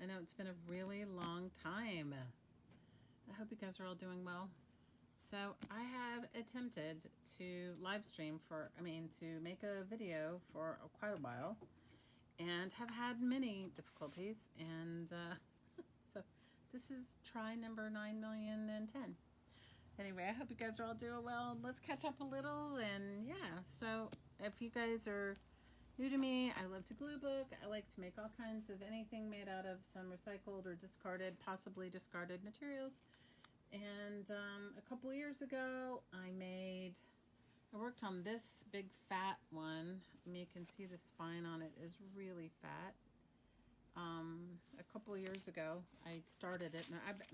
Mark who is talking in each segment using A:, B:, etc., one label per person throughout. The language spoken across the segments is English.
A: I know it's been a really long time. I hope you guys are all doing well. So I have attempted to live stream to make a video for quite a while and have had many difficulties. And so this is try number 9,000,010. Anyway, I hope you guys are all doing well. Let's catch up a little. And yeah, so if you guys are new to me, I love to glue book. I like to make all kinds of anything made out of some recycled or discarded, possibly discarded materials. And a couple of years ago, I worked on this big fat one. I mean, you can see the spine on it is really fat. A couple of years ago, I started it,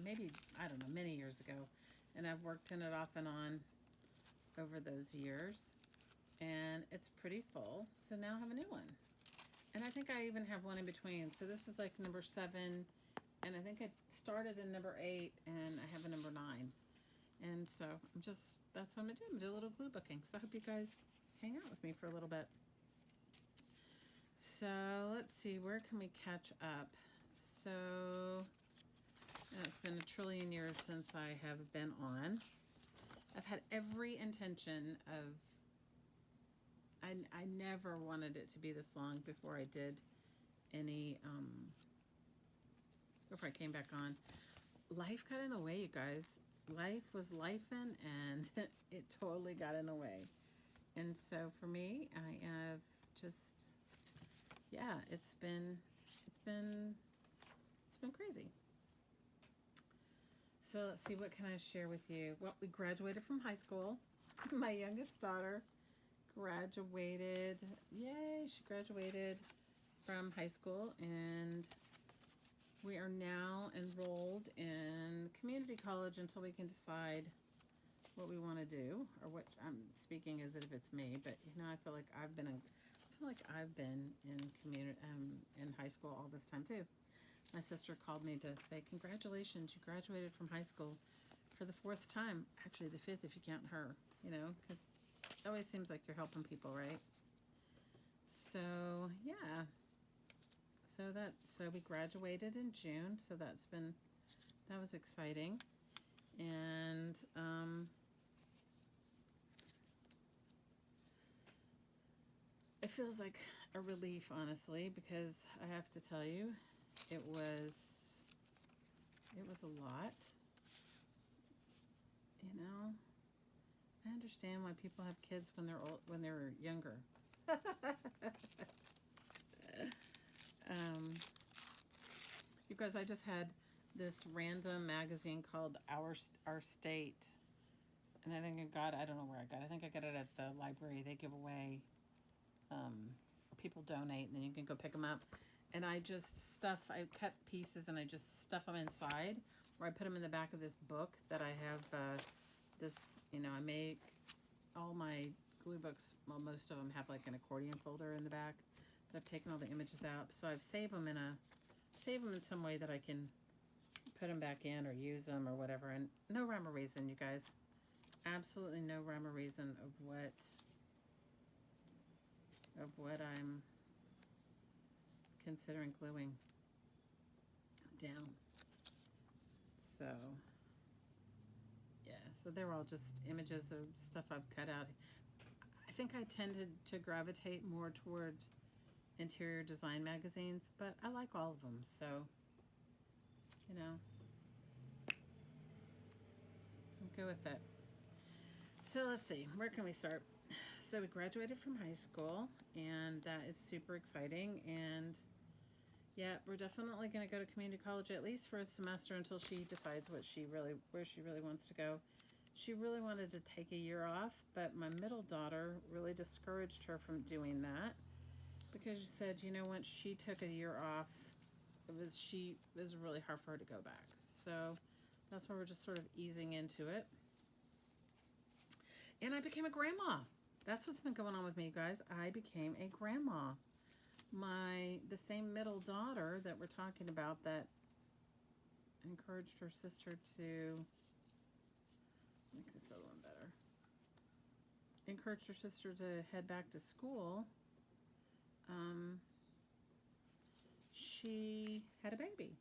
A: many years ago. And I've worked in it off and on over those years. And it's pretty full. So now I have a new one. And I think I even have one in between. So this was like number 7. And I think I started in number 8. And I have a number 9. And so that's what I'm going to do. I'm going to do a little glue booking. So I hope you guys hang out with me for a little bit. So let's see. Where can we catch up? So it's been a trillion years since I have been on. I've had every intention of I never wanted it to be this long before I did any, before I came back on. Life got in the way, you guys. Life was lifing, and it totally got in the way. And so for me, I have just, yeah, it's been crazy. So let's see, what can I share with you? Well, we graduated from high school. My youngest daughter graduated. Yay, she graduated from high school, and we are now enrolled in community college until we can decide what we want to do, or what I'm speaking as if it's me, but I feel like I've been in in high school all this time too. My sister called me to say, congratulations, you graduated from high school for the 4th time. Actually, the 5th if you count her, because it always seems like you're helping people, right? So, yeah. So we graduated in June, so that was exciting. And, it feels like a relief, honestly, because I have to tell you, it was a lot. I understand why people have kids when they're younger. You guys, I just had this random magazine called Our State, and I think I don't know where I got it. I think I got it at the library. They give away, people donate, and then you can go pick them up. And I cut pieces and I just stuff them inside, or I put them in the back of this book that I have, I make all my glue books, well, most of them have like an accordion folder in the back, but I've taken all the images out. So I've saved them in some way that I can put them back in or use them or whatever. And no rhyme or reason, you guys. Absolutely no rhyme or reason of what I'm considering gluing down. So yeah, so they're all just images of stuff I've cut out. I think I tended to gravitate more toward interior design magazines, but I like all of them, so I'm good with it. So let's see, where can we start? So we graduated from high school, and that is super exciting. And yeah, we're definitely going to go to community college at least for a semester until she decides where she really wants to go. She really wanted to take a year off, but my middle daughter really discouraged her from doing that, because she said, once she took a year off, it was really hard for her to go back. So that's why we're just sort of easing into it. And I became a grandma. That's what's been going on with me, you guys. I became a grandma. The same middle daughter that we're talking about that encouraged her sister to make this other one better. Encouraged her sister to head back to school. she had a baby.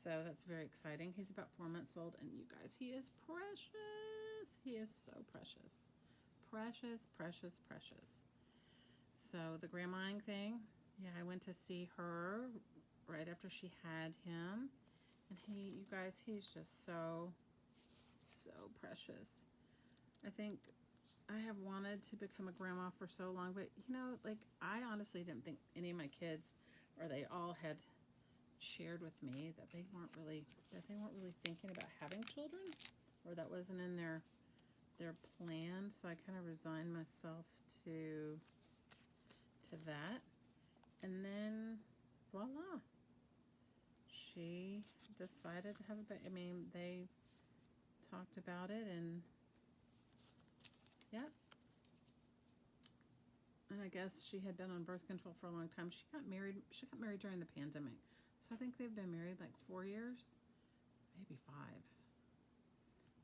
A: So that's very exciting. He's about 4 months old, and you guys, he is precious. He is so precious. Precious, precious, precious. So the grandmaing thing, yeah, I went to see her right after she had him. And you guys, he's just so, so precious. I think I have wanted to become a grandma for so long, but like I honestly didn't think any of my kids, or they all had shared with me that they weren't really thinking about having children, or that wasn't in their plan. So I kind of resigned myself to that, and then voila, she decided to have a baby. I mean, they talked about it, and yeah. And I guess she had been on birth control for a long time. She got married during the pandemic. So I think they've been married like 4 years, maybe 5.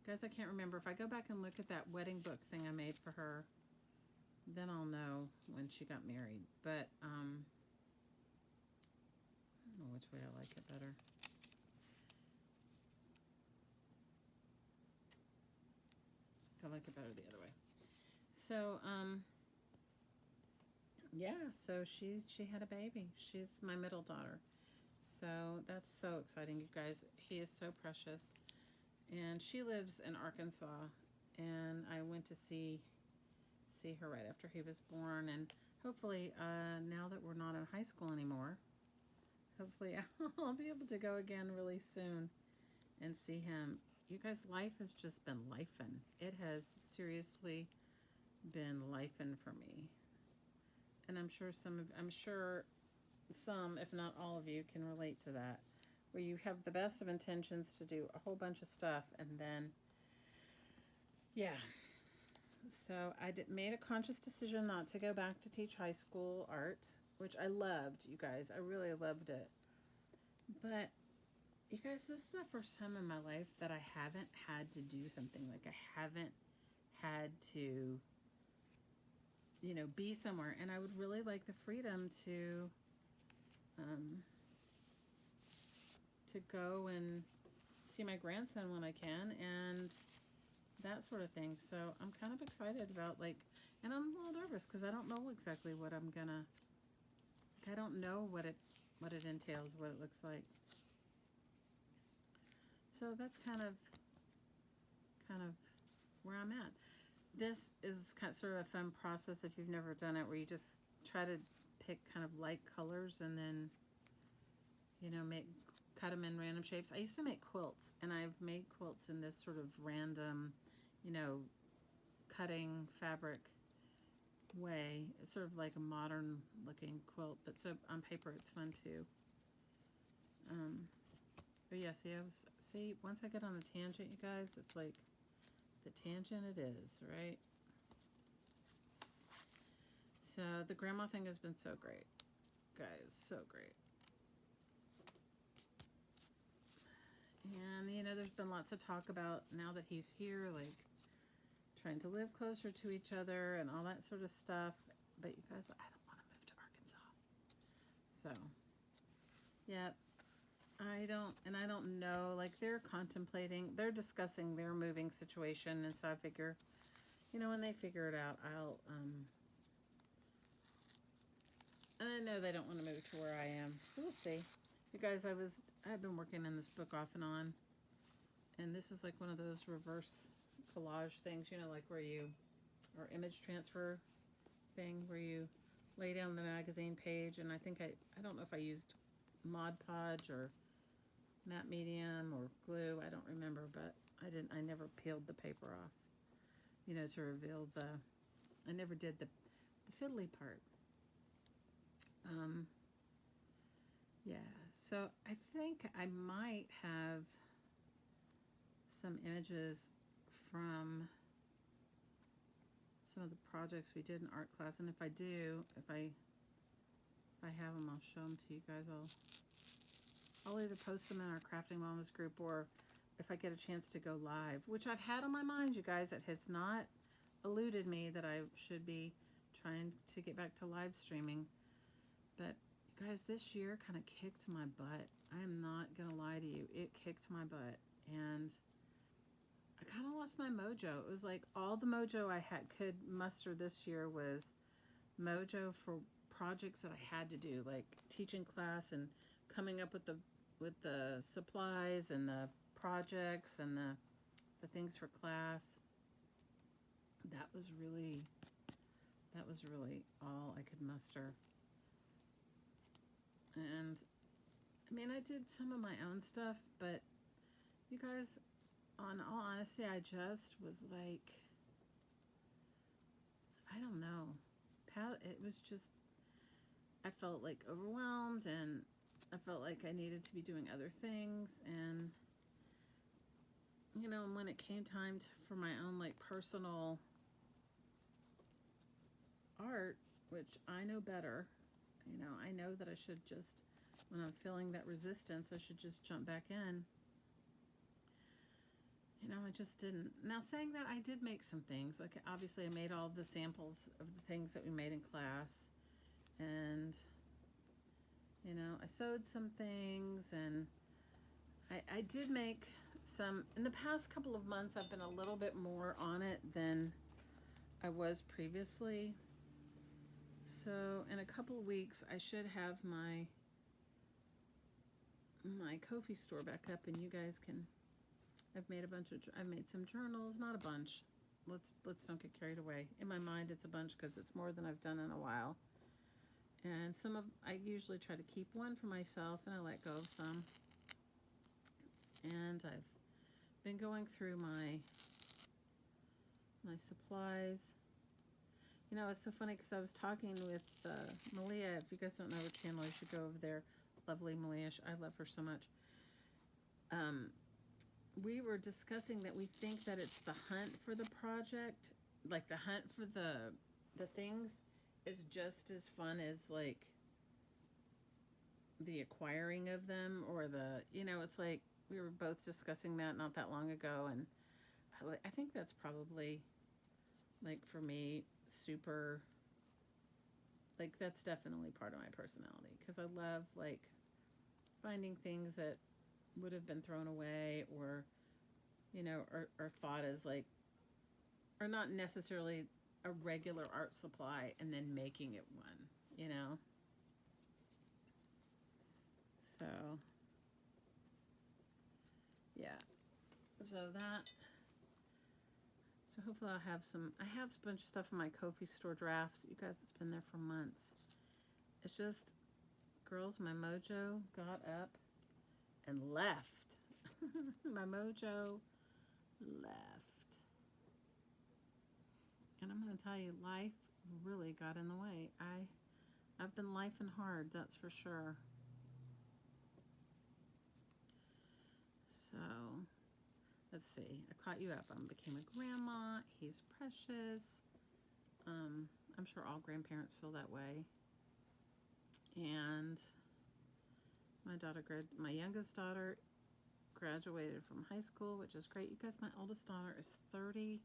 A: Guys, I can't remember. If I go back and look at that wedding book thing I made for her, then I'll know when she got married. But I don't know which way I like it better. I like it better the other way. So, yeah, so she had a baby. She's my middle daughter. So that's so exciting, you guys. He is so precious. And she lives in Arkansas, and I went to see her right after he was born. And hopefully, now that we're not in high school anymore, hopefully I'll be able to go again really soon and see him. You guys, life has just been lifing. It has seriously been lifing for me. And I'm sure some, if not all of you, can relate to that, where you have the best of intentions to do a whole bunch of stuff, and then, yeah. So I made a conscious decision not to go back to teach high school art, which I loved, you guys. I really loved it. But, you guys, this is the first time in my life that I haven't had to do something. Like, I haven't had to, be somewhere. And I would really like the freedom to go and see my grandson when I can, and that sort of thing. So I'm kind of excited about, and I'm a little nervous because I don't know exactly what I'm gonna, I don't know what it entails, what it looks like. So that's kind of where I'm at. This is sort of a fun process if you've never done it, where you just try to pick kind of light colors and then, cut them in random shapes. I used to make quilts, and I've made quilts in this sort of random, cutting fabric way. It's sort of like a modern looking quilt, but so on paper it's fun too. But yeah, see, once I get on a tangent, you guys, it's like the tangent it is, right? So the grandma thing has been so great, guys, so great. And, there's been lots of talk about, now that he's here, like, trying to live closer to each other and all that sort of stuff. But, you guys, I don't want to move to Arkansas. So, yeah, I don't know. Like, they're discussing their moving situation. And so I figure, when they figure it out, and I know they don't want to move to where I am. So we'll see. You guys, I've been working in this book off and on, and this is like one of those reverse collage things, like or image transfer thing, where you lay down the magazine page, and I think I don't know if I used Mod Podge or matte medium or glue, I don't remember, but I never peeled the paper off, to reveal I never did the fiddly part. Yeah, so I think I might have some images from some of the projects we did in art class, and if I do, if I have them, I'll show them to you guys. I'll either post them in our Crafting Mamas group, or if I get a chance to go live, which I've had on my mind, you guys. It has not eluded me that I should be trying to get back to live streaming. But Guys, this year kind of kicked my butt. I am not going to lie to you. It kicked my butt. And I kind of lost my mojo. It was like all the mojo I could muster this year was mojo for projects that I had to do, like teaching class and coming up with the supplies and the projects and the things for class. That was really all I could muster. And I mean, I did some of my own stuff, but you guys, on all honesty, I just was like, I don't know. It was just, I felt like overwhelmed, and I felt like I needed to be doing other things. And, you know, when it came time for my own, like, personal art, which I know better, you know, I know that I should just, when I'm feeling that resistance, I should just jump back in. You know, I just didn't. Now, saying that, I did make some things. Like, obviously, I made all of the samples of the things that we made in class. And, you know, I sewed some things. And I did make some. In the past couple of months, I've been a little bit more on it than I was previously. So, in a couple of weeks, I should have my Ko-fi store back up, and you guys can... I've made some journals, not a bunch. Let's don't get carried away. In my mind, it's a bunch because it's more than I've done in a while. And I usually try to keep one for myself, and I let go of some. And I've been going through my supplies. You know, it's so funny because I was talking with Malia. If you guys don't know her channel, you should go over there. Lovely Malia. I love her so much. We were discussing that we think that it's the hunt for the project, like the hunt for the things is just as fun as like the acquiring of them, or you know, it's like we were both discussing that not that long ago. And I think that's probably, like, for me, super, like, that's definitely part of my personality, because I love, like, finding things that would have been thrown away, or, you know, or thought as, like, or not necessarily a regular art supply, and then making it one, you know? So, yeah. So hopefully I have a bunch of stuff in my Ko-fi store drafts. You guys, it's been there for months. It's just, girls, my mojo got up and left. My mojo left. And I'm going to tell you, life really got in the way. I've been lifing hard, that's for sure. So, let's see. I caught you up. I became a grandma. He's precious. I'm sure all grandparents feel that way. And my youngest daughter graduated from high school, which is great. You guys, my oldest daughter is 30.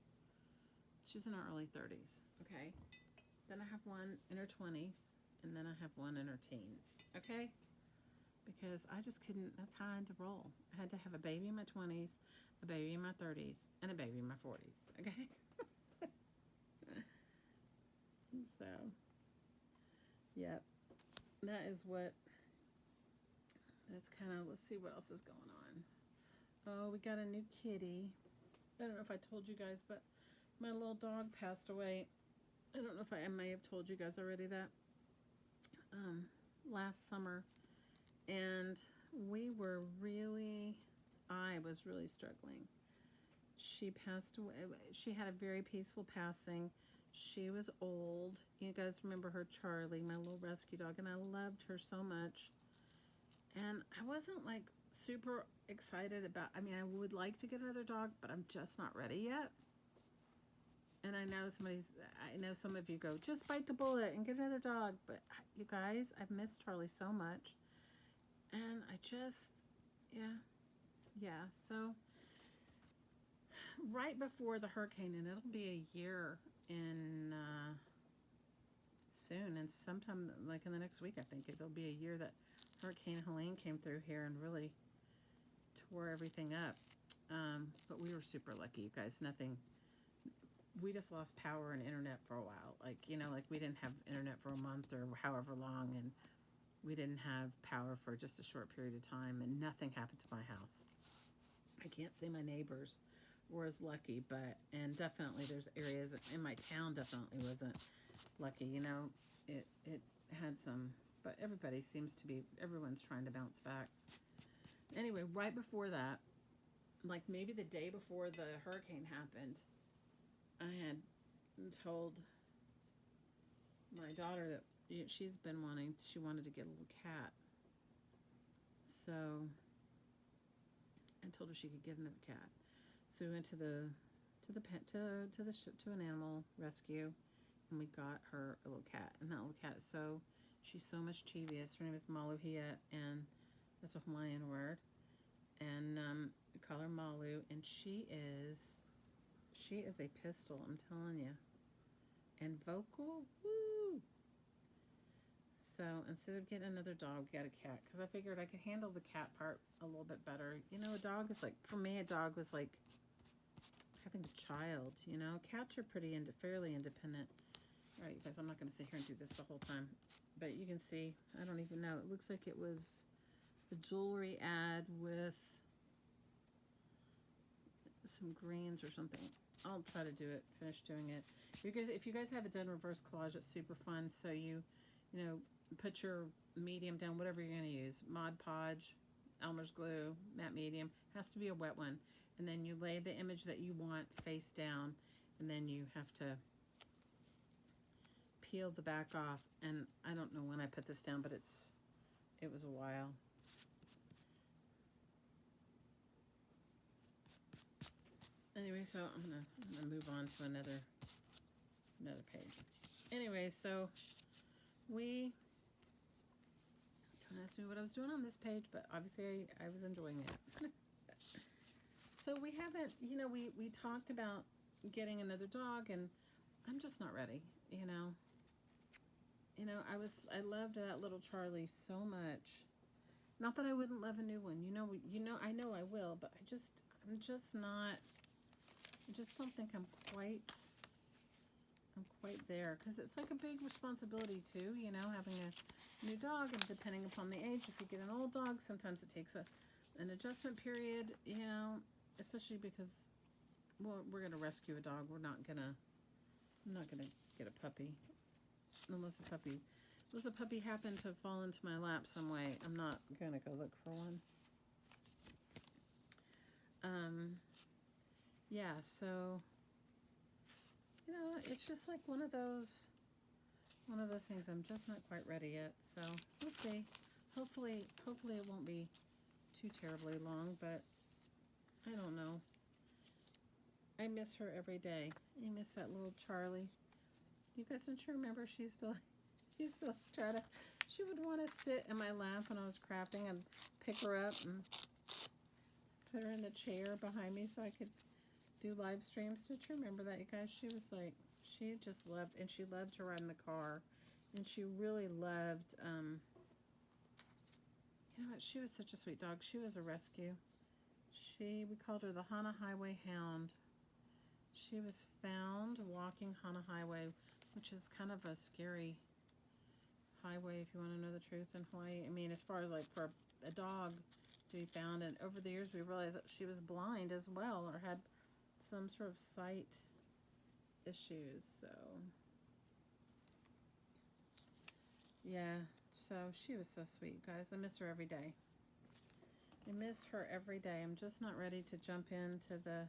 A: She's in her early 30s, okay? Then I have one in her 20s, and then I have one in her teens, okay? Because I just couldn't, that's how I had to roll. I had to have a baby in my 20s, a baby in my 30s, and a baby in my 40s, okay? So, yep. That's kind of, let's see what else is going on. Oh, we got a new kitty. I don't know if I told you guys, but my little dog passed away. I don't know if I may have told you guys already that. Last summer. And I was really struggling. She passed away. She had a very peaceful passing. She was old. You guys remember her, Charlie, my little rescue dog, and I loved her so much. And I wasn't like super excited about, I mean, I would like to get another dog, but I'm just not ready yet. And I know some of you go, just bite the bullet and get another dog. But you guys, I've missed Charlie so much. And I just, yeah. So right before the hurricane, and it'll be a year in soon, and sometime like in the next week, I think it'll be a year that Hurricane Helene came through here and really tore everything up. But we were super lucky, you guys. Nothing. We just lost power and internet for a while. Like, you know, like we didn't have internet for a month or however long, and we didn't have power for just a short period of time, and nothing happened to my house. I can't say my neighbors were as lucky, but, and definitely there's areas in my town definitely wasn't lucky, you know. It had some, but everybody seems to be, everyone's trying to bounce back. Anyway, right before that, like maybe the day before the hurricane happened, I had told my daughter that she wanted to get a little cat. So I told her she could get another cat. So we went to an animal rescue, and we got her a little cat. And that little cat she's so mischievous. Her name is Maluhia, and that's a Hawaiian word. And we call her Malu, and she is a pistol, I'm telling you. And vocal, woo! So instead of getting another dog, we got a cat, because I figured I could handle the cat part a little bit better. You know, a dog is like, for me, a dog was like having a child, you know. Cats are fairly independent. All right, you guys, I'm not going to sit here and do this the whole time. But you can see, I don't even know. It looks like it was a jewelry ad with some greens or something. I'll try to finish doing it. If you guys have it done reverse collage, it's super fun. So you know, put your medium down, whatever you're going to use. Mod Podge, Elmer's glue, matte medium. Has to be a wet one. And then you lay the image that you want face down, and then you have to peel the back off. And I don't know when I put this down, but it was a while. Anyway, so I'm gonna move on to another page. Anyway, so don't ask me what I was doing on this page, but obviously I was enjoying it. So we haven't, you know, we talked about getting another dog, and I'm just not ready, you know. I loved that little Charlie so much. Not that I wouldn't love a new one, I know I will, but I just don't think I'm quite there, because it's like a big responsibility too, you know, having a new dog, and depending upon the age, if you get an old dog, sometimes it takes an adjustment period, you know, especially because, well, we're gonna rescue a dog. I'm not gonna get a puppy unless a puppy happened to fall into my lap some way. I'm not gonna go look for one. Yeah, so, you know, it's just like one of those things. I'm just not quite ready yet, so we'll see. Hopefully it won't be too terribly long, but I don't know. I miss her every day. I miss that little Charlie. You guys, don't you remember she used to she would want to sit in my lap when I was crafting, and pick her up and put her in the chair behind me so I could do live streams. Don't you remember that, you guys? She was like, she just loved, and she loved to ride in the car, and she really loved, you know what, she was such a sweet dog. She was a rescue. We called her the Hana Highway Hound. She was found walking Hana Highway, which is kind of a scary highway, if you want to know the truth, in Hawaii. I mean, as far as like for a dog to be found, and over the years we realized that she was blind as well, or had some sort of sight issues. So yeah, so she was so sweet, guys. I miss her every day. I miss her every day. I'm just not ready to jump into the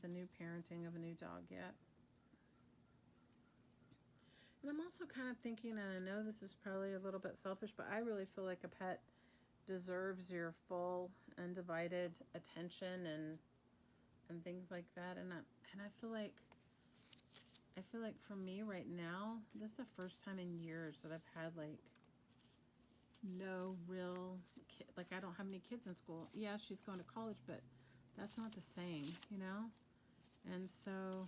A: new parenting of a new dog yet. And I'm also kind of thinking, and I know this is probably a little bit selfish, but I really feel like a pet deserves your full, undivided attention and things like that. And I feel like for me right now, this is the first time in years that I've had like no real kid. Like, I don't have any kids in school. Yeah, she's going to college, but that's not the same, you know. And so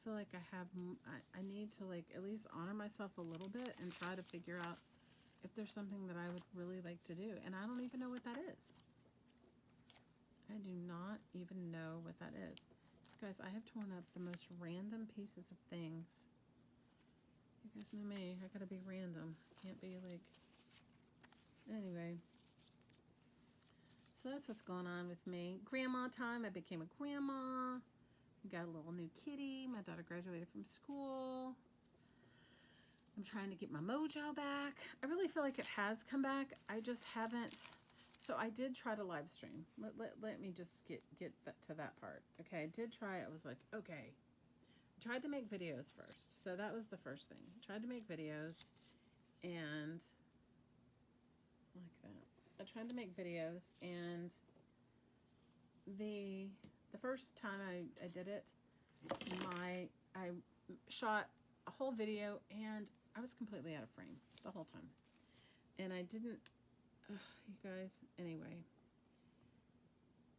A: feel like I need to like at least honor myself a little bit and try to figure out if there's something that I would really like to do. And I don't even know what that is. I do not even know what that is. Guys, I have torn up the most random pieces of things. You guys know me. I gotta be random. Can't be like... Anyway. So that's what's going on with me. Grandma time. I became a grandma. Got a little new kitty. My daughter graduated from school. I'm trying to get my mojo back. I really feel like it has come back. I just haven't. So I did try to live stream. Let me just get to that part. Okay, I did try. I was like, okay. I tried to make videos first. So that was the first thing. I tried to make videos and like that. I tried to make videos, and the first time I did it, I shot a whole video and I was completely out of frame the whole time. And I didn't, you guys, anyway,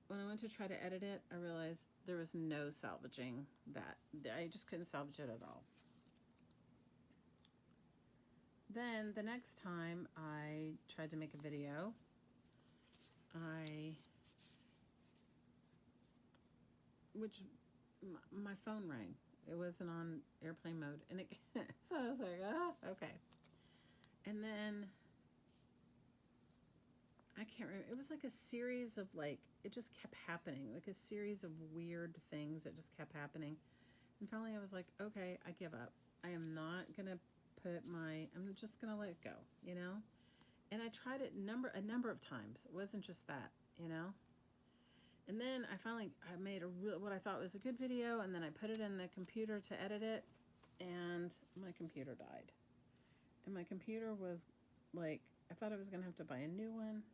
A: when I went to try to edit it, I realized there was no salvaging that. I just couldn't salvage it at all. Then the next time I tried to make a video, my phone rang. It wasn't on airplane mode, and it so I was like, okay. And then I can't remember. It was like a series of like, it just kept happening, like a series of weird things that just kept happening. And finally, I was like, okay, I give up. I am not gonna I'm just gonna let it go, you know. And I tried it a number of times. It wasn't just that, you know. And then I made what I thought was a good video, and then I put it in the computer to edit it, and my computer died. And my computer was like, I thought I was gonna have to buy a new one.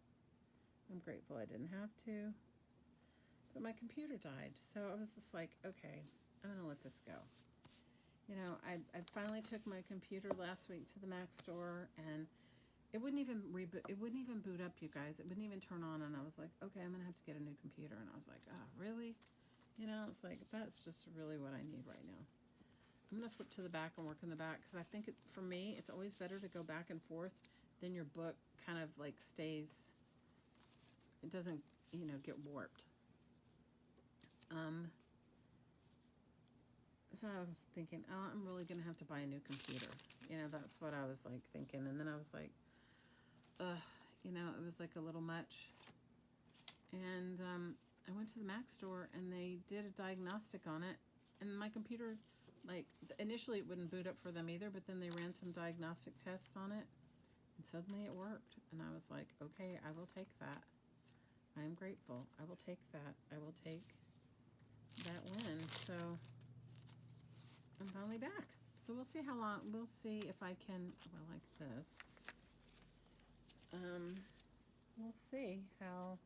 A: I'm grateful I didn't have to. But my computer died, so I was just like, okay, I'm gonna let this go. You know, I finally took my computer last week to the Mac store, and it wouldn't even reboot. It wouldn't even boot up, you guys. It wouldn't even turn on, and I was like, okay, I'm gonna have to get a new computer. And I was like, oh, really? You know, it's like, that's just really what I need right now. I'm gonna flip to the back and work in the back, because I think for me, it's always better to go back and forth than your book kind of like stays. It doesn't, you know, get warped. So I was thinking, oh, I'm really gonna have to buy a new computer. You know, that's what I was like thinking. And then I was like, you know, it was like a little much. And I went to the Mac store, and they did a diagnostic on it. And my computer, like, initially it wouldn't boot up for them either, but then they ran some diagnostic tests on it, and suddenly it worked. And I was like, okay, I will take that. I am grateful. I will take that. I will take that win. So I'm finally back. So we'll see how long. We'll see if I can. Well, like this. We'll see how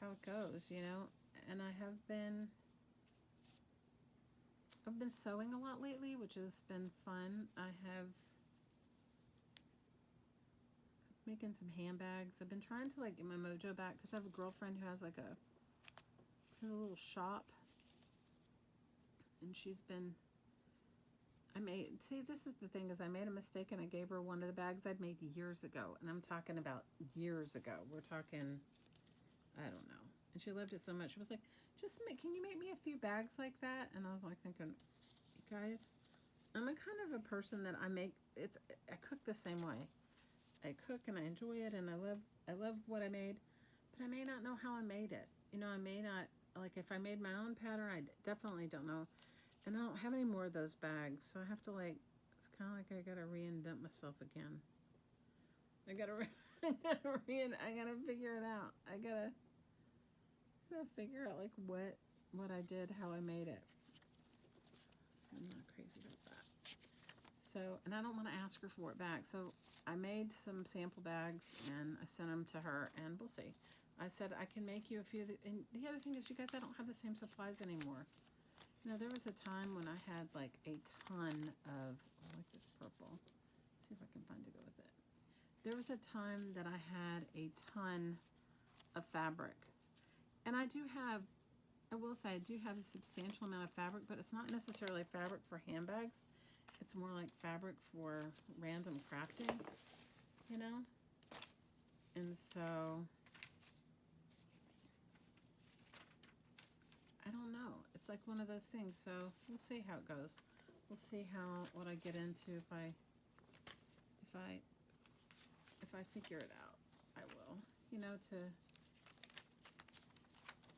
A: it goes. You know. And I've been sewing a lot lately, which has been fun. I have making some handbags. I've been trying to like get my mojo back, because I have a girlfriend who has like a little shop, and this is the thing, is I made a mistake, and I gave her one of the bags I'd made years ago, and I'm talking about years ago. We're talking, I don't know. And she loved it so much. She was like, can you make me a few bags like that? And I was like thinking, you guys, I'm a kind of a person that I cook the same way. I cook and I enjoy it, and I love what I made, but I may not know how I made it. You know, I may not, like, if I made my own pattern, I definitely don't know. And I don't have any more of those bags, so I have to, like, it's kind of like I gotta reinvent myself again. I gotta figure it out. I gotta figure out, like, what I did, how I made it. I'm not crazy about that. So, and I don't want to ask her for it back. So I made some sample bags, and I sent them to her, and we'll see. I said, I can make you a few. And the other thing is, you guys, I don't have the same supplies anymore. You know, there was a time when I had like a ton of, I like this purple. Let's see if I can find to go with it. There was a time that I had a ton of fabric. And I do have I will say I do have a substantial amount of fabric, but it's not necessarily fabric for handbags. It's more like fabric for random crafting, you know? And so, I don't know. It's like one of those things. So we'll see how it goes. We'll see what I get into. If I figure it out, I will. You know,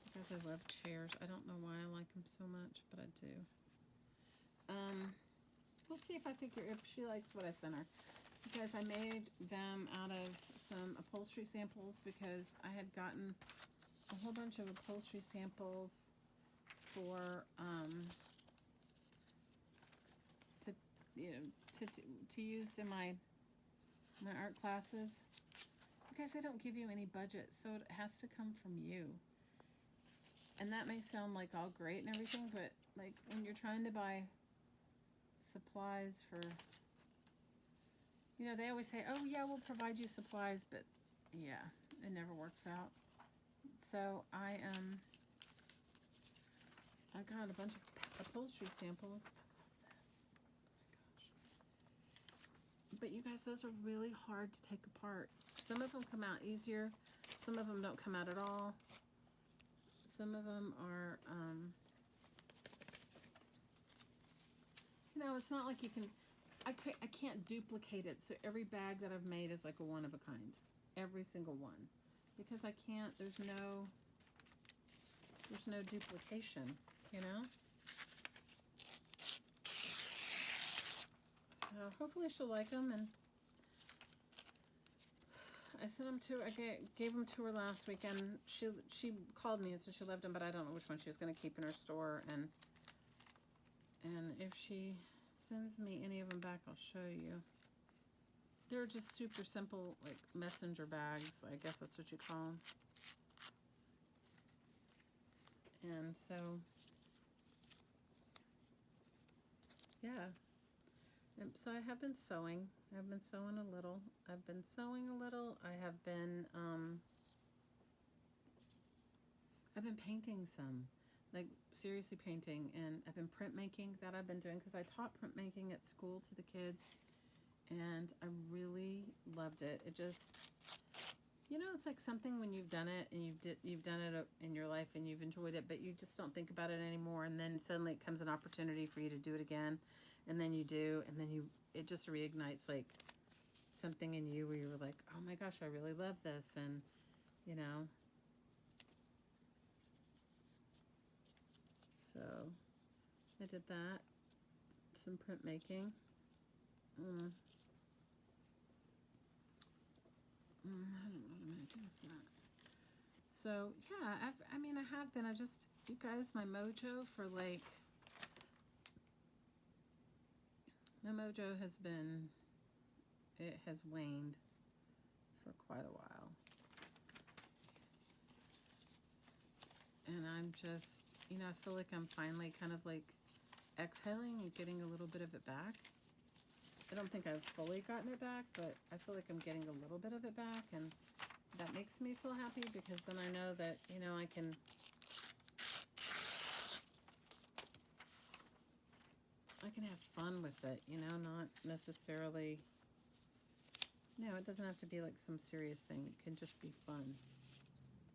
A: because I love chairs. I don't know why I like them so much, but I do. We'll see if she likes what I sent her. Because I made them out of some upholstery samples because I had gotten a whole bunch of upholstery samples for to use in my art classes. Because I don't give you any budget, so it has to come from you. And that may sound like all great and everything, but like when you're trying to buy supplies for, you know, they always say, oh yeah, we'll provide you supplies, but yeah, it never works out. So I got a bunch of upholstery samples. I love this. Oh my gosh. But you guys, those are really hard to take apart. Some of them come out easier. Some of them don't come out at all. Some of them are, you know, it's not like you can, I can't duplicate it. So every bag that I've made is like a one of a kind. Every single one. Because I can't, there's no duplication, you know? So hopefully she'll like them. And I sent them to, gave them to her last weekend. She called me and said she loved them, but I don't know which one she was going to keep in her store. And if she sends me any of them back, I'll show you. They're just super simple, like messenger bags. I guess that's what you call them. And so, yeah. And so I have been sewing. I've been sewing a little. I have been painting some. Like, seriously painting. And I've been printmaking that I've been doing. Because I taught printmaking at school to the kids. And I really loved it. It just, you know, it's like something when you've done it. And you've done it in your life. And you've enjoyed it. But you just don't think about it anymore. And then suddenly it comes an opportunity for you to do it again. And then you do. And then it just reignites like something in you where you were like, oh my gosh, I really love this. And, you know. So I did that. Some printmaking. I don't know what I'm going to do with that. So, yeah, I have been. You guys, my mojo for like, my mojo has been, it has waned for quite a while. And I'm just, you know, I feel like I'm finally kind of like exhaling and getting a little bit of it back. I don't think I've fully gotten it back, but I feel like I'm getting a little bit of it back, and that makes me feel happy because then I know that, you know, I can have fun with it, you know, not necessarily, no, it doesn't have to be like some serious thing. It can just be fun.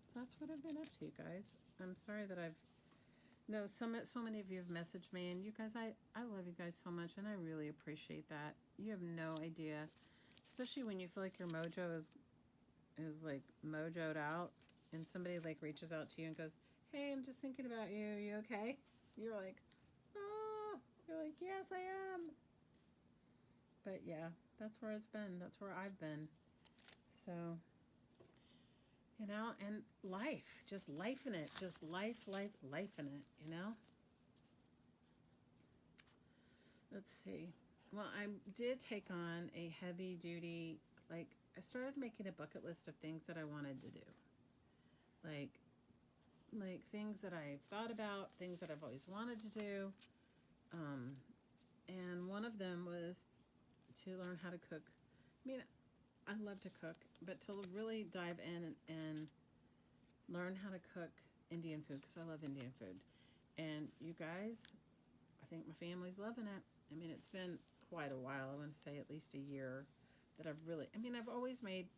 A: So that's what I've been up to, you guys. I'm sorry that so many of you have messaged me, and you guys, I love you guys so much, and I really appreciate that. You have no idea, especially when you feel like your mojo is like mojoed out, and somebody like reaches out to you and goes, hey, I'm just thinking about you. Are you okay? You're like, oh, you're like, yes, I am. But yeah, that's where it's been. That's where I've been. So, you know, and life, just life in it, just life in it, you know? Let's see. Well, I did take on a heavy duty, like, I started making a bucket list of things that I wanted to do. Like things that I've thought about, things that I've always wanted to do. And one of them was to learn how to cook. I mean, I love to cook, but to really dive in and learn how to cook Indian food because I love Indian food. And you guys, I think my family's loving it. I mean, it's been quite a while. I want to say at least a year that I've really, I mean, I've always make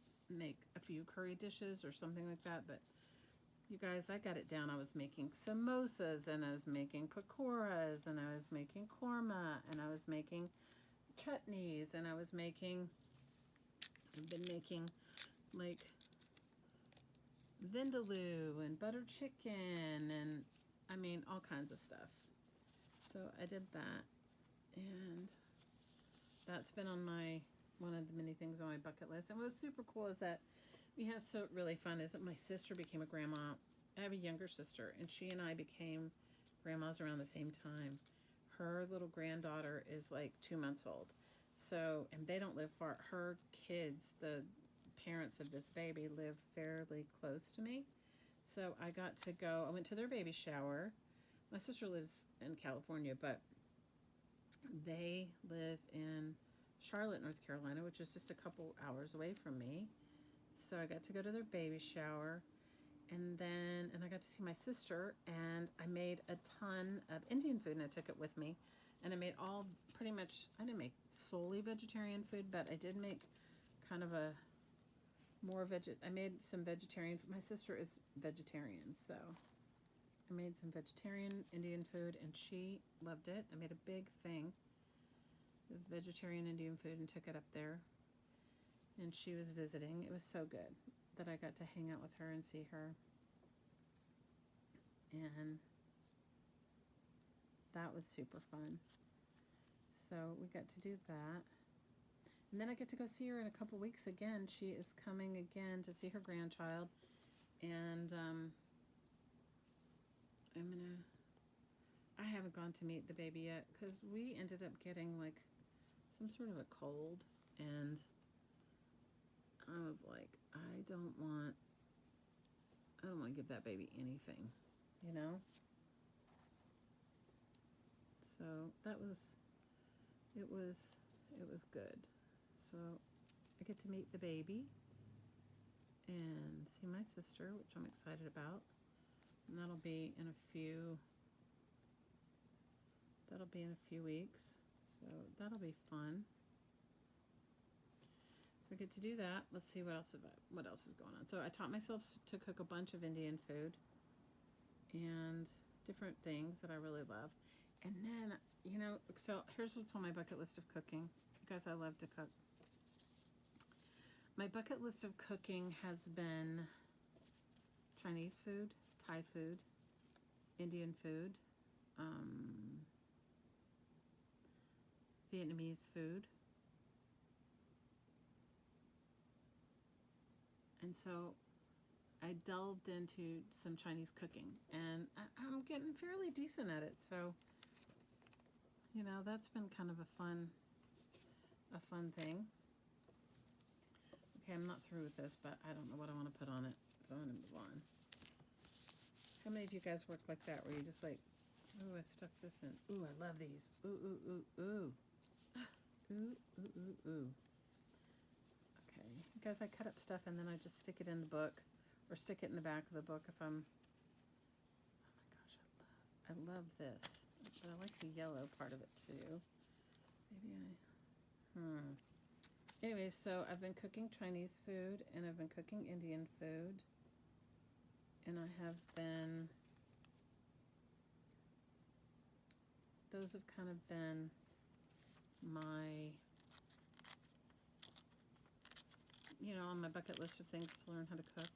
A: a few curry dishes or something like that, but you guys, I got it down. I was making samosas and I was making pakoras and I was making korma and I was making chutneys and I've been making like vindaloo and butter chicken and I mean all kinds of stuff. So I did that, and that's been on my one of the many things on my bucket list. And what was super cool is that we had so really fun is that my sister became a grandma. I have a younger sister, and she and I became grandmas around the same time. Her little granddaughter is like 2 months old. So, and they don't live far. Her kids, the parents of this baby, live fairly close to me. So I got to go, I went to their baby shower. My sister lives in California, but they live in Charlotte, North Carolina, which is just a couple hours away from me. So I got to go to their baby shower. And I got to see my sister, and I made a ton of Indian food, and I took it with me. And I made all pretty much, I didn't make solely vegetarian food, but I did make kind of a more I made some vegetarian. My sister is vegetarian, so I made some vegetarian Indian food, and she loved it. I made a big thing of vegetarian Indian food and took it up there. And she was visiting. It was so good that I got to hang out with her and see her. And that was super fun. So we got to do that. And then I get to go see her in a couple weeks again. She is coming again to see her grandchild. And I haven't gone to meet the baby yet because we ended up getting like some sort of a cold. And I was like, I don't want to give that baby anything, you know? So it was good. So I get to meet the baby and see my sister, which I'm excited about. And that'll be in a few weeks. So that'll be fun. So I get to do that. Let's see what else is going on. So I taught myself to cook a bunch of Indian food and different things that I really love. And then, so here's what's on my bucket list of cooking. You guys, I love to cook. My bucket list of cooking has been Chinese food, Thai food, Indian food, Vietnamese food. And so I delved into some Chinese cooking, and I'm getting fairly decent at it. So, that's been kind of a fun thing. Okay, I'm not through with this, but I don't know what I want to put on it, so I'm going to move on. How many of you guys work like that, where you just like, ooh, I stuck this in. Ooh, I love these. Ooh, ooh, ooh, ooh. Ooh, ooh, ooh, ooh. Okay, you guys, I cut up stuff and then I just stick it in the book, or stick it in the back of the book if I'm, oh my gosh, I love this. But I like the yellow part of it too. Anyways, so I've been cooking Chinese food, and I've been cooking Indian food, and those have kind of been my, on my bucket list of things to learn how to cook.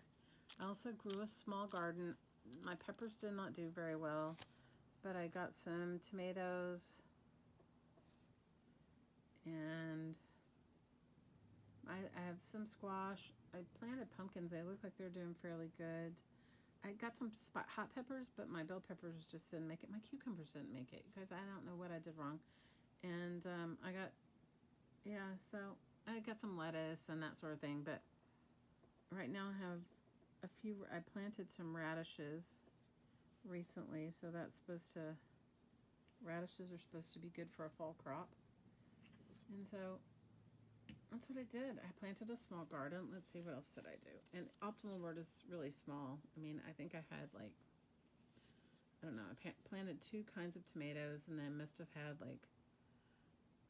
A: I also grew a small garden. My peppers did not do very well, but I got some tomatoes, and I have some squash. I planted pumpkins. They look like they're doing fairly good. I got some hot peppers, but my bell peppers just didn't make it. My cucumbers didn't make it, because I don't know what I did wrong. And so I got some lettuce and that sort of thing. But right now I have I planted some radishes recently, so radishes are supposed to be good for a fall crop. And so that's what I did. I planted a small garden. Let's see, what else did I do? And optimal word is really small. I mean, I think I had like I don't know, I planted 2 kinds of tomatoes, and then must have had like,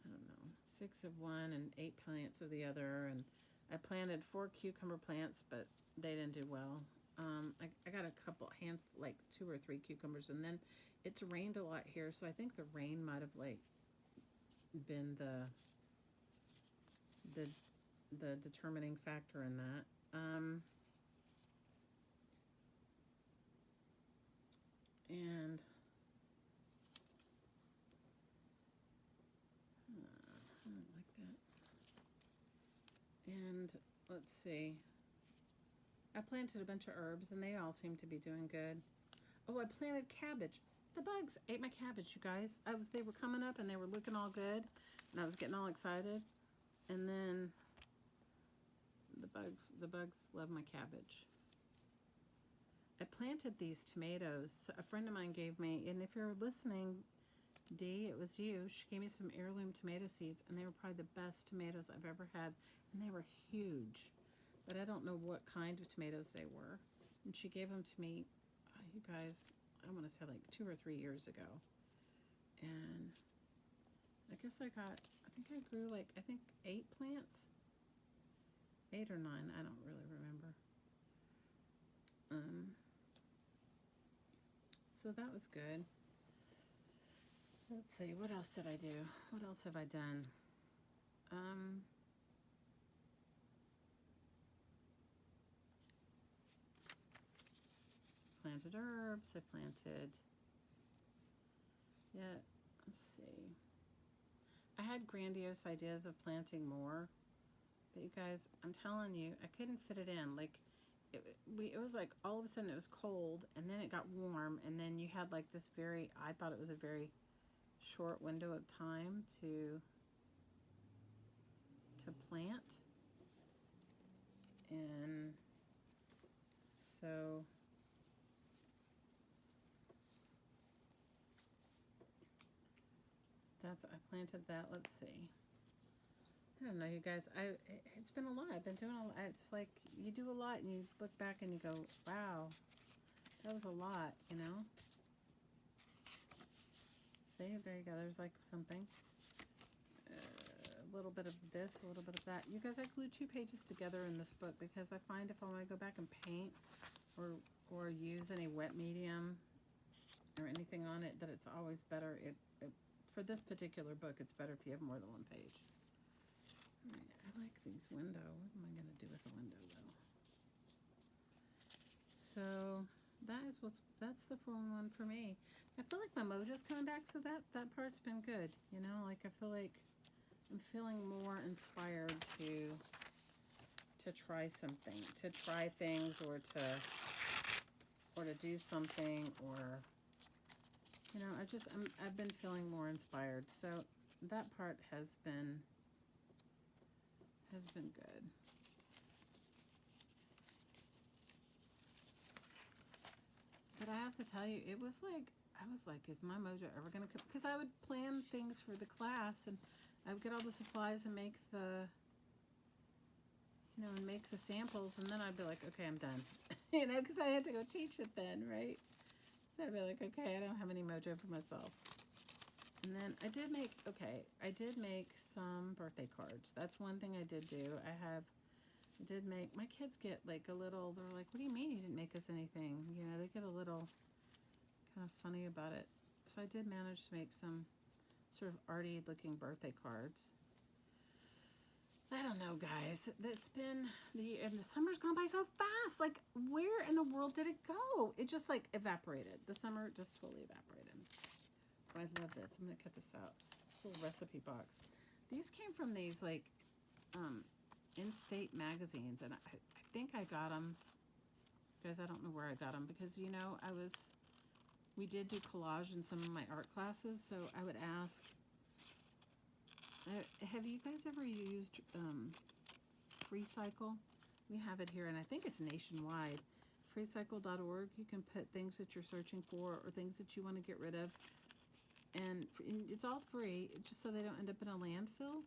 A: I don't know, 6 of one and 8 plants of the other. And I planted 4 cucumber plants, but they didn't do well. I got a couple like 2 or 3 cucumbers, and then it's rained a lot here, so I think the rain might have like been the the determining factor in that. And I don't like that. And let's see. I planted a bunch of herbs, and they all seem to be doing good. Oh, I planted cabbage. The bugs ate my cabbage, you guys. They were coming up, and they were looking all good, and I was getting all excited. And then the bugs love my cabbage. I planted these tomatoes. A friend of mine gave me, and if you're listening, Dee, it was you. She gave me some heirloom tomato seeds, and they were probably the best tomatoes I've ever had, and they were huge. But I don't know what kind of tomatoes they were. And she gave them to me, you guys, I want to say like 2 or 3 years ago. And I guess I grew like, 8 plants. 8 or 9, I don't really remember. So that was good. Let's see, what else did I do? What else have I done? Planted herbs. I planted, yeah, let's see. I had grandiose ideas of planting more, but you guys, I'm telling you, I couldn't fit it in. Like, it was like all of a sudden it was cold, and then it got warm, and then you had like this I thought it was a very short window of time to plant. And so I planted that. Let's see. I don't know, you guys. It's been a lot. I've been doing a lot. It's like you do a lot, and you look back and you go, "Wow, that was a lot," you know. See, there you go. There's like something. A little bit of this, a little bit of that. You guys, I glued 2 pages together in this book because I find if I want to go back and paint or use any wet medium or anything on it, that it's always better. For this particular book, it's better if you have more than 1 page. All right, I like these window. What am I going to do with the window, though? So that's the phone one for me. I feel like my mojo's coming back, so that part's been good. You know, like I feel like I'm feeling more inspired to try something, to try things, or to do something, or you know, I've been feeling more inspired. So that part has been good. But I have to tell you, I was like, is my mojo ever gonna come? Because I would plan things for the class, and I would get all the supplies and make the samples, and then I'd be like, okay, I'm done. You know, because I had to go teach it then, right? I'd be like, okay, I don't have any mojo for myself. And then I did make some birthday cards. That's one thing I did do. My kids get like they're like, what do you mean you didn't make us anything? You know, they get a little kind of funny about it. So I did manage to make some sort of arty looking birthday cards. I don't know, guys. It's been and the summer's gone by so fast. Like, where in the world did it go? It just like evaporated. The summer just totally evaporated. Oh, I love this. I'm gonna cut this out. This little recipe box. These came from these like in-state magazines, and I think I got them. Guys, I don't know where I got them because you know we did do collage in some of my art classes, so I would ask. Have you guys ever used FreeCycle? We have it here, and I think it's nationwide. FreeCycle.org. You can put things that you're searching for or things that you want to get rid of. And it's all free, just so they don't end up in a landfill.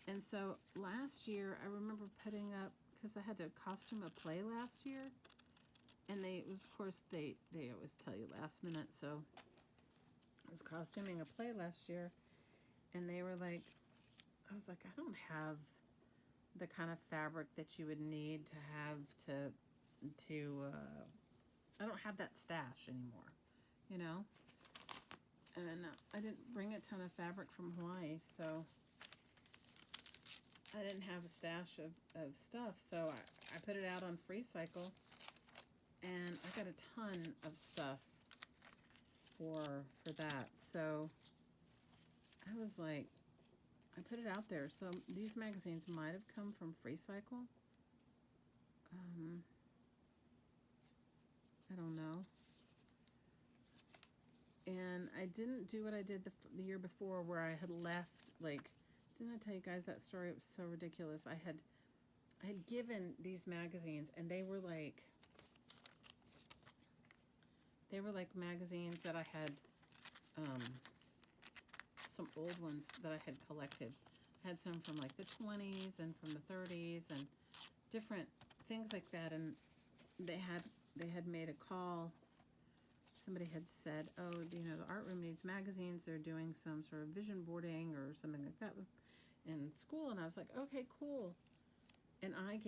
A: And so last year, I remember putting up, because I had to costume a play last year, And they, it was, of course, they always tell you last minute. So I was costuming a play last year, and they were like, I was like, I don't have the kind of fabric that you would need to have I don't have that stash anymore, you know? And I didn't bring a ton of fabric from Hawaii, so I didn't have a stash of stuff. So I put it out on Free Cycle, and I got a ton of stuff for that. So I was like, I put it out there. So these magazines might have come from Free Cycle. I don't know. And I didn't do what I did the year before, where I had left, like, didn't I tell you guys that story? It was so ridiculous. I had given these magazines, and they were like magazines that I had, some old ones that I had collected. I had some from like the 20s and from the 30s and different things like that. And they had made a call. Somebody had said, oh, you know, the art room needs magazines. They're doing some sort of vision boarding or something like that in school. And I was like, okay, cool. And I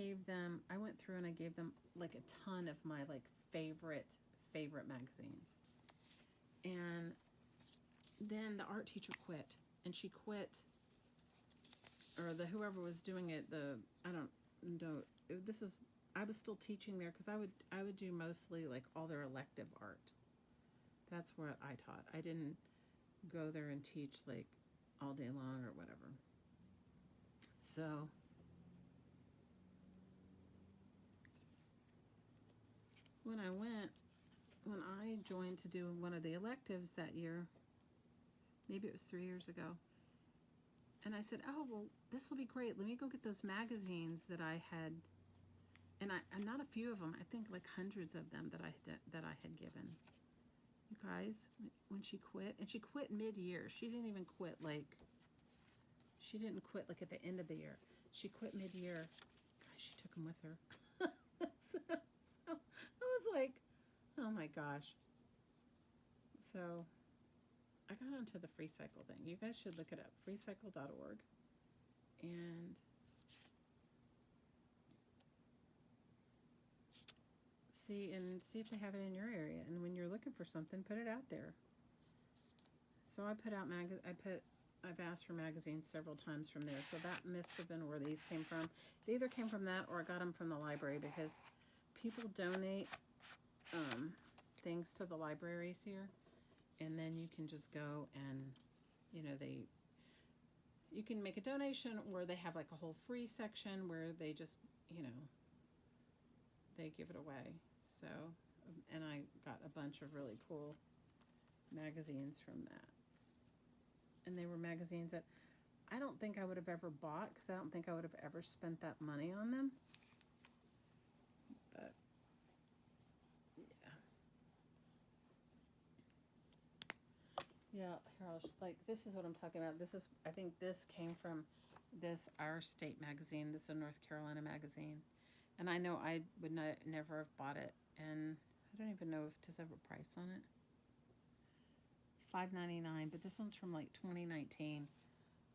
A: went through and I gave them like a ton of my like favorite magazines. And then the art teacher quit, and she quit, or whoever was doing it, I don't know, I was still teaching there, because I would do mostly like all their elective art. That's what I taught. I didn't go there and teach like all day long or whatever. So when I joined to do one of the electives that year, maybe it was 3 years ago, and I said, oh, well, this will be great. Let me go get those magazines that I had, and not a few of them, I think like hundreds of them that I had given. You guys, when she quit, and she quit mid-year. She didn't even quit like at the end of the year. She quit mid-year. Gosh, she took them with her. so I was like, oh my gosh. So I got onto the Free Cycle thing. You guys should look it up, freecycle.org. And see if they have it in your area. And when you're looking for something, put it out there. So I put out I've asked for magazines several times from there. So that must have been where these came from. They either came from that, or I got them from the library, because people donate things to the libraries here, and then you can just go and, you know, you can make a donation, or they have like a whole free section where they just, you know, they give it away. So, and I got a bunch of really cool magazines from that. And they were magazines that I don't think I would have ever bought, because I don't think I would have ever spent that money on them. But yeah, here, like, this is what I'm talking about. I think this came from this Our State magazine. This is a North Carolina magazine, and I know I would never have bought it. And I don't even know if does it have a price on it. $5.99, but this one's from like 2019.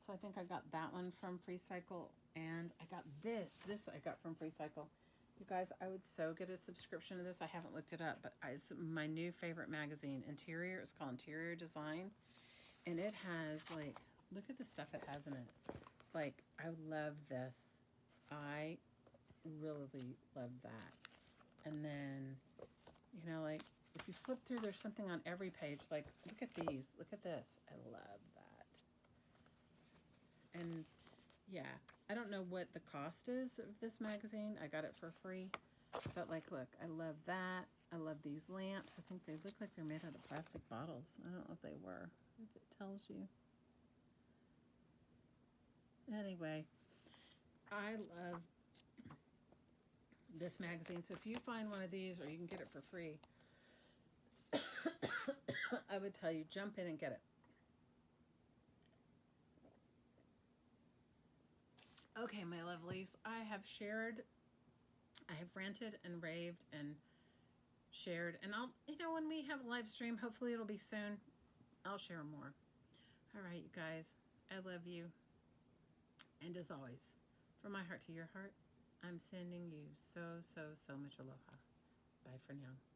A: So I think I got that one from Free Cycle, and I got this. This I got from Free Cycle. You guys, I would so get a subscription to this. I haven't looked it up, but it's my new favorite magazine, Interior. It's called Interior Design, and it has like, look at the stuff it has in it. Like, I love this. I really love that. And then, you know, like, if you flip through, there's something on every page. Like, look at these. Look at this. I love that. And, yeah, I don't know what the cost is of this magazine. I got it for free. But, like, look, I love that. I love these lamps. I think they look like they're made out of plastic bottles. I don't know if they were. If it tells you. Anyway, I love this magazine. So if you find one of these, or you can get it for free, I would tell you, jump in and get it. Okay, my lovelies, I have ranted and raved and shared. And I'll, when we have a live stream, hopefully it'll be soon, I'll share more. All right, you guys, I love you. And as always, from my heart to your heart, I'm sending you so, so, so much aloha. Bye for now.